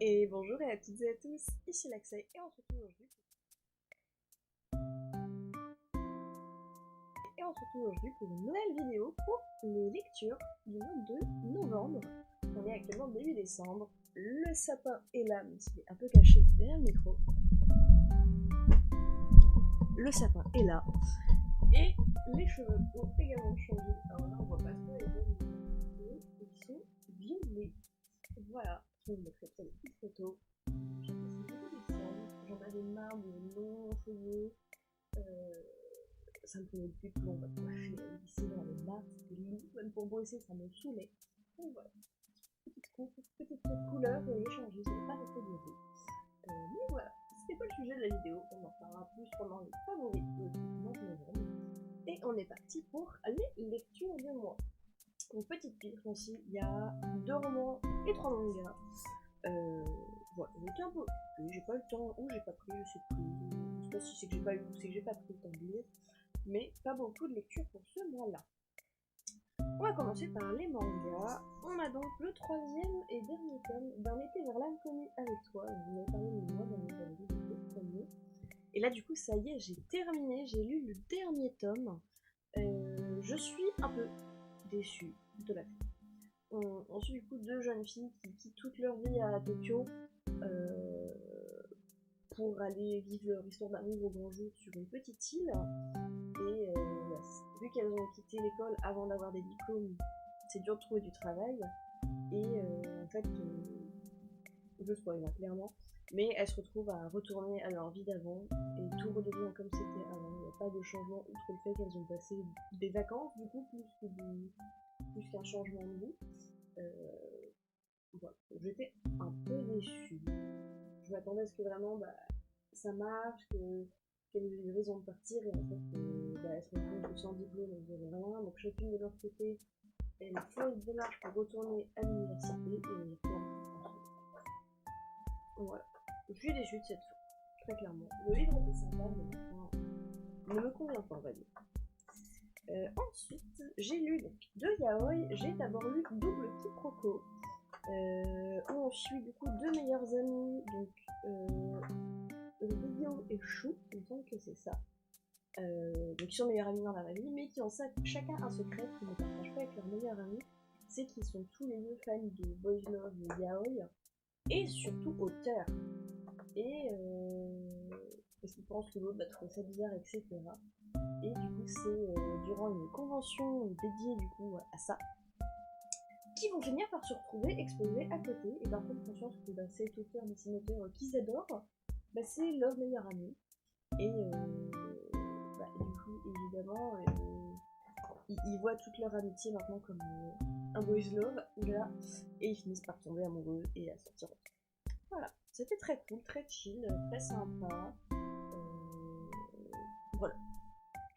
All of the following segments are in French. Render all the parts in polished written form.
Et bonjour à toutes et à tous, ici Laxay et on se retrouve aujourd'hui pour une nouvelle vidéo pour les lectures du mois de novembre. On est actuellement début décembre, le sapin est là mais il est un peu caché derrière le micro. Le sapin est là et les cheveux ont également changé. Alors là on voit pas trop les deux, ils sont violets. Voilà, je vous mettrai des petites photos. J'en avais marre de longs cheveux, ça me prenait plus de plomb à coiffer, à lisser dans les marques, c'était long, même pour bosser ça me saoulait. Donc voilà, petite coupe, petite couleur et échanger, ça n'est pas resté duré. Mais voilà, c'était pas le sujet de la vidéo, on en parlera plus pendant les favoris de mois de novembre. Et on est parti pour les lectures de mois. Donc petite pire aussi, il y a 2 romans et 3 mangas. Voilà, j'étais un peu occupée, j'ai pas eu le temps, ou j'ai pas pris, je sais plus. Je sais pas si c'est que j'ai pas eu ou c'est que j'ai pas pris le temps de lire. Mais pas beaucoup de lecture pour ce mois-là. On va commencer par les mangas. On a donc le 3e et dernier tome d'un été vers l'inconnu avec toi. Vous avez parlé de moi dans les vidéos premier. Et là du coup ça y est, j'ai terminé, j'ai lu le dernier tome. Je suis un peu déçue de la fin. On suit du coup 2 jeunes filles qui quittent toute leur vie à Tokyo pour aller vivre leur histoire d'amour au grand jour sur une petite île. Et vu qu'elles ont quitté l'école avant d'avoir des diplômes, c'est dur de trouver du travail. Et en fait, je spoil clairement, mais elles se retrouvent à retourner à leur vie d'avant et tout redevient comme c'était avant. Il n'y a pas de changement outre le fait qu'elles ont passé des vacances, du coup, plus qu'un changement de vie. Voilà. J'étais un peu déçue. Je m'attendais à ce que vraiment ça marche, qu'elles aient eu raison de partir et en fait elles se retrouvent sans diplôme, elles n'avaient rien, donc chacune de leur côté elles font une démarche pour retourner à l'université et voilà. Je suis déçue de cette fin, très clairement. Le livre était sympa, mais enfin, ne me convient pas, on va dire. Ensuite, j'ai lu donc 2 yaoi. J'ai d'abord lu Double Quiproquo, où on suit du coup 2 meilleurs amis, donc Ryo et Shu, il me semble que c'est ça. Donc ils sont meilleurs amis dans la vraie vie, mais qui ont chacun un secret qu'ils ne partagent pas avec leur meilleur ami. C'est qu'ils sont tous les deux fans de boys love et yaoi, et surtout auteurs. Et parce qu'ils pensent que l'autre va trouver ça bizarre, etc. Et du coup c'est durant une convention dédiée du coup à ça qu'ils vont finir par se retrouver exposés à côté et par prendre conscience que cet auteur dessinateur qu'ils adorent, c'est leur meilleur ami. Et du coup évidemment ils voient toute leur amitié maintenant comme un boys love là, et ils finissent par tomber amoureux et à sortir. Voilà, c'était très cool, très chill, très sympa. Voilà,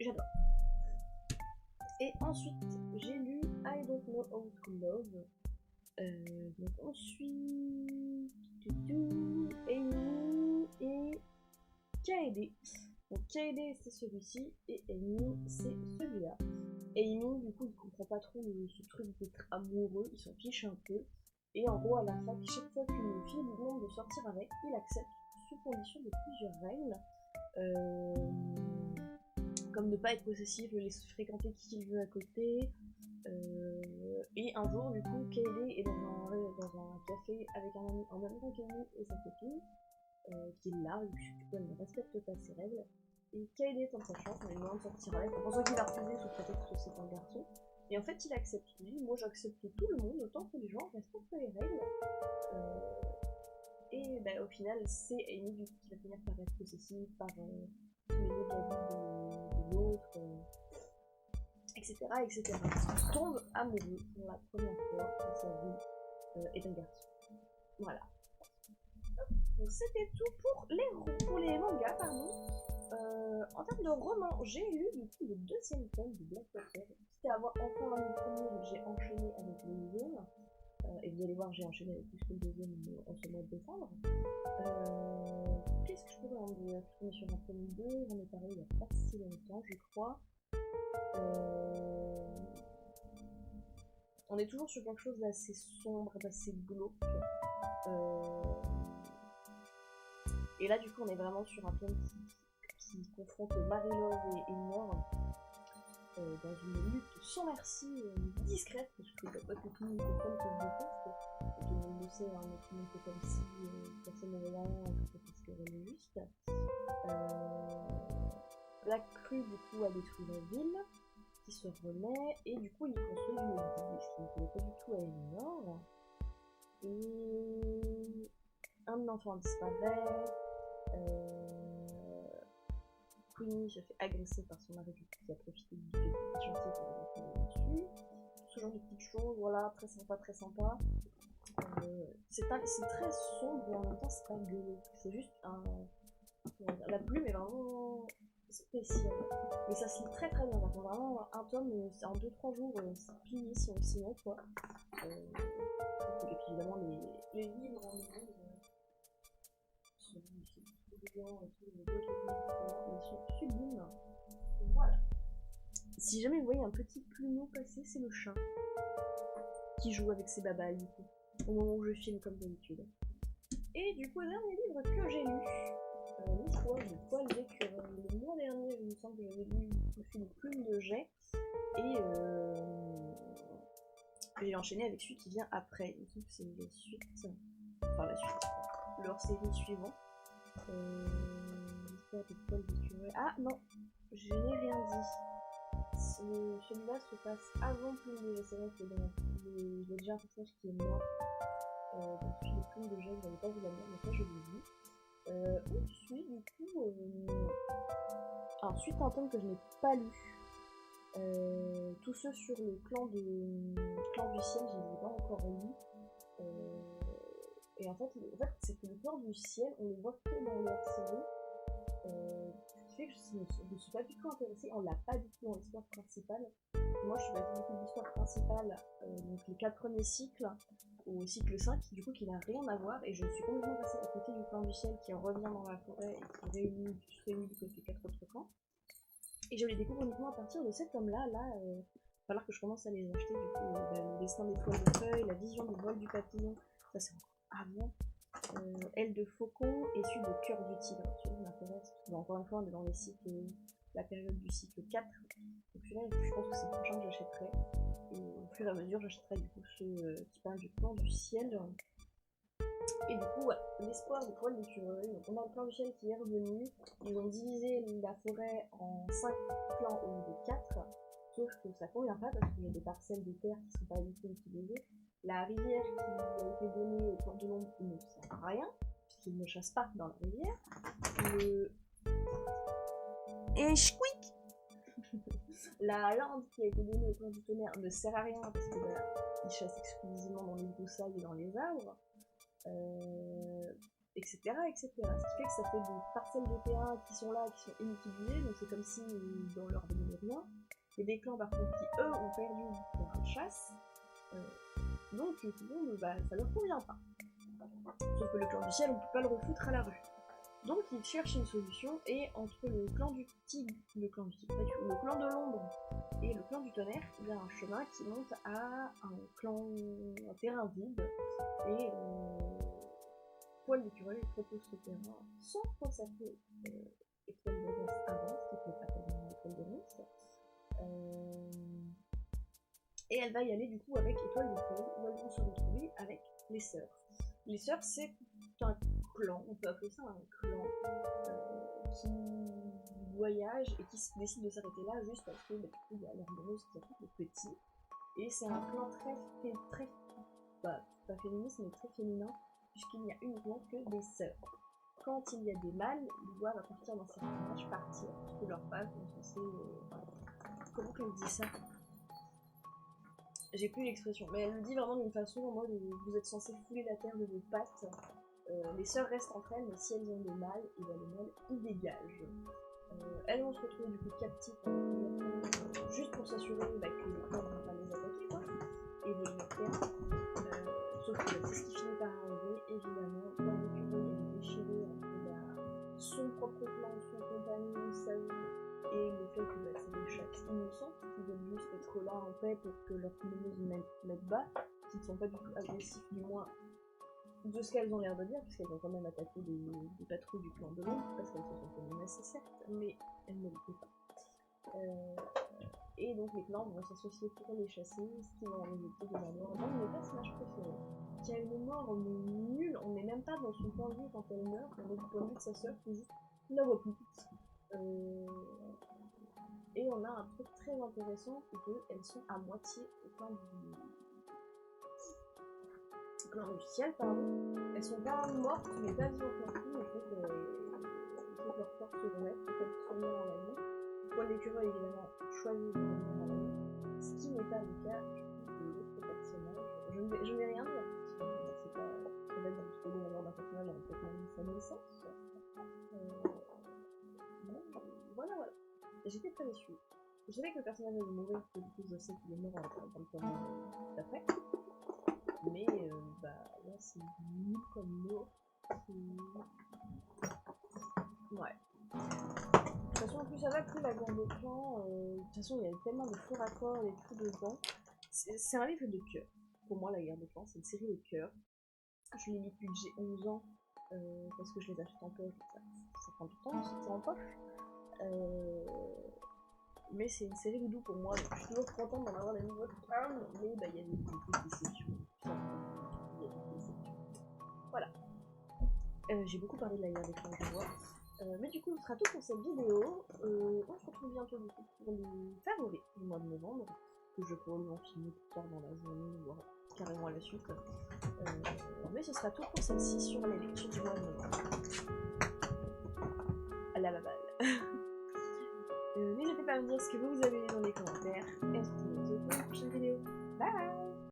j'adore. Et ensuite, j'ai lu I Don't Know How to Love. Donc on suit Amy et Kaede. Donc Kaede c'est celui-ci et Amy c'est celui-là. Amy du coup il comprend pas trop ce truc d'être amoureux, il s'en fiche un peu. Et en gros à la fin, chaque fois qu'une fille lui demande de sortir avec, il accepte sous condition de plusieurs règles. Comme ne pas être possessif, le laisser fréquenter qui il veut à côté. Et un jour, du coup, Kaede est dans un café avec un ami en même temps qu'Amy et sa copine, qui est là, du coup elle ne respecte pas ses règles. Et Kaede tente sa chance, elle lui demande de sortir avec, en pensant qu'il va refuser sous prétexte que c'est un garçon. Et en fait, il accepte. Il dit, moi j'accepte tout le monde, autant que les gens respectent les règles. Et au final, c'est Amy du coup qui va finir par être possessive, par aimer la vie de l'autre, etc. etc. Il tombe amoureux pour la première fois dans sa vie et d'un garçon. Voilà. Donc c'était tout pour les mangas, pardon. En termes de romans, j'ai lu du coup le 2e tome de Black Water. C'était avoir enfin lu le premier, j'ai enchaîné avec le 2e. Et vous allez voir, j'ai enchaîné avec plus que le 2e en ce mois de décembre. Qu'est-ce que je pourrais en dire? Je suis sur un tome 2, j'en ai parlé il n'y a pas si longtemps, je crois. On est toujours sur quelque chose d'assez sombre, d'assez glauque. Et là, du coup, on est vraiment sur un tome qui confronte Marie-Love et Nord dans une lutte sans merci, discrète, parce que je ne pas que tout le monde comprenne que je déteste. Et tout le monde le sait, hein, mais tout le monde fait comme si personne n'avait rien, parce qu'elle est juste. La crue, du coup, a détruit la ville, qui se remet, et du coup, il construit une ville, ce qui ne plaît pas du tout à Eleanor. Et un enfant disparaît. Queenie se fait agresser par son mari qui a profité du chantier pour le dessus. Ce genre de petites choses, voilà, très sympa, très sympa. C'est très sombre et en même temps c'est pas gueuleux. C'est juste un. La plume est vraiment spéciale. Mais ça se lit très très bien. On a vraiment un tome en 2-3 jours, c'est plié si on s'y met quoi. Et puis évidemment les livres en eux-mêmes. Ils sont sublimes. Voilà. Si jamais vous voyez un petit plumeau passer, c'est le chat qui joue avec ses babales du coup, au moment où je filme comme d'habitude. Et du coup, le dernier livre que j'ai lu, l'histoire du poil d'écureuil. Le mois dernier, il me semble que j'avais lu une plume de jet et j'ai enchaîné avec celui qui vient après. Il me semble que c'est la suite, enfin la suite, leur série suivante. L'histoire du poil d'écureuil. Ah non, je n'ai rien dit. Celui-là se passe avant Plume de jet. C'est vrai que il y a déjà un personnage qui est mort. Donc celui de Plume de jet, je n'avais pas vu la mort, mais ça je l'ai vu. Ensuite, du coup, ensuite un tome que je n'ai pas lu. Tous ceux sur le clan du ciel, je ne les ai pas encore lus. Et en fait c'est que le clan du ciel, on les voit que dans leur série. Ce qui fait que je ne suis pas du tout intéressée, on l'a pas du tout dans l'histoire principale. Moi je suis pas du tout de l'histoire principale, donc les 4 premiers cycles, au cycle 5, du coup qui n'a rien à voir, et je suis complètement passée à côté du clan du ciel qui revient dans la forêt et qui se réunit du côté des 4 autres clans. Et je les découvre uniquement à partir de cet homme-là, il va falloir que je commence à les acheter, du coup, le destin des toiles de feuilles, la vision du vol du papillon, ça c'est encore avant. Aile de faucon et celui de cœur du tigre. Celui-là m'intéresse. Encore une fois, on est dans les cycles, la période du cycle 4. Donc celui-là, je pense que c'est le prochain que j'achèterai. Et au fur et à mesure, j'achèterai du coup ceux qui parlent du clan du ciel. Et du coup, ouais, l'espoir du poil d'écureuil. Donc on a le clan du ciel qui est revenu. Ils ont divisé la forêt en 5 clans au lieu de 4. Sauf que ça convient pas parce qu'il y a des parcelles de terre qui sont pas du tout utilisées. La rivière qui a été donnée au clan de l'ombre ne sert à rien, puisqu'ils ne chassent pas dans la rivière. Et squeak. La lande qui a été donnée au clan du tonnerre ne sert à rien, parce qu'ils chassent exclusivement dans les broussailles et dans les arbres. Etc., etc. Ce qui fait que ça fait des parcelles de terrain qui sont là, qui sont inutilisées, donc c'est comme si dans leur donnait rien. Il y a des clans par contre qui, eux, ont perdu pour la chasse. Donc tout le monde, ça leur convient pas. Sauf que le clan du ciel, on peut pas le refoutre à la rue. Donc ils cherchent une solution, et entre le clan du tigre, le clan de l'ombre et le clan du tonnerre, il y a un chemin qui monte à un terrain vide, et Poil d'écureuil propose ce terrain sans consacrer Étoile de Ronce avant, ce qui n'est pas tellement Étoile de Ronce. Et elle va y aller du coup avec Étoile de Feuille, où elles vont se retrouver avec les sœurs. Les sœurs, c'est un clan, on peut appeler ça un clan, qui voyage et qui décide de s'arrêter là juste parce que du coup il y a l'herbeuse qui a tout le petit. Et c'est un clan très pas féministe mais très féminin, puisqu'il n'y a uniquement que des sœurs. Quand il y a des mâles, ils doivent à partir d'un certain âge partir, puisque leurs pages sont censées... Comment qu'elle dit ça? J'ai plus l'expression, mais elle le dit vraiment d'une façon en mode vous êtes censés fouler la terre de vos pattes. Les sœurs restent entre elles, mais si elles ont des mâles, et bien les mâles ils dégagent. Elles vont se retrouver du coup captives juste pour s'assurer que le corps ne va pas les attaquer, quoi, et les terres. Sauf que c'est ce qui finit par arriver, évidemment, quand l'écureuil est déchiré entre son propre clan, son compagnon, sa vie, et le fait que bah, c'est des chats innocents qui veulent juste être là en paix pour que leurs meneuse mettent bas, qui ne sont pas du tout agressifs, du moins de ce qu'elles ont l'air de dire, puisqu'elles ont quand même attaqué des patrouilles du clan de l'ombre, parce qu'elles se sont fait menacer certes, mais elles ne le font pas. Et donc les clans vont s'associer pour les chasser, ce qui va en résulter de la mort d'un de mes personnages préférés, qui a une mort nulle, on n'est même pas dans son point de vue quand elle meurt, on est du point de vue de sa sœur qui juste la voit plus. Et on a un truc très intéressant, c'est qu'elles sont à moitié au clan du ciel, pardon. Elles sont pas mortes, mais pas vivantes non plus, il faut que leur corps se remette, pour qu'elles se remettent en la nuit. Poil d'écureuil, évidemment, choisit de revenir à la nuit, ce qui n'est pas le cas de l'autre personnage. Je ne vais rien dire, c'est pas peut-être un petit peu de la mort d'un personnage, on peut même sa naissance. Voilà. J'étais très déçue. Je savais que le personnage allait mourir, parce que du coup je sais qu'il est mort dans le temps d'après. Mais là c'est nul comme mot. Ouais. De toute façon, plus ça va, plus la guerre des clans. De toute façon, il y a tellement de faux raccords, des trucs dedans. C'est un livre de cœur. Pour moi, la guerre des clans, c'est une série de cœur. Je l'ai lu depuis que j'ai 11 ans, parce que je les achète en poche, ça prend du temps de sortir en poche. Mais c'est une série doudou pour moi, donc je suis toujours contente d'en avoir des nouveaux tomes, mais il y a des déceptions. Voilà. J'ai beaucoup parlé de la guerre des clans, je vois. Mais du coup, ce sera tout pour cette vidéo. On se retrouve bientôt du coup pour le favori du mois de novembre, que je pourrais en filmer plus tard dans la journée, voire carrément à la suite. Mais ce sera tout pour celle-ci sur les lectures du mois de novembre. À la baballe. N'hésitez pas à me dire ce que vous avez lu dans les commentaires. Et on se retrouve pour une prochaine vidéo. Bye!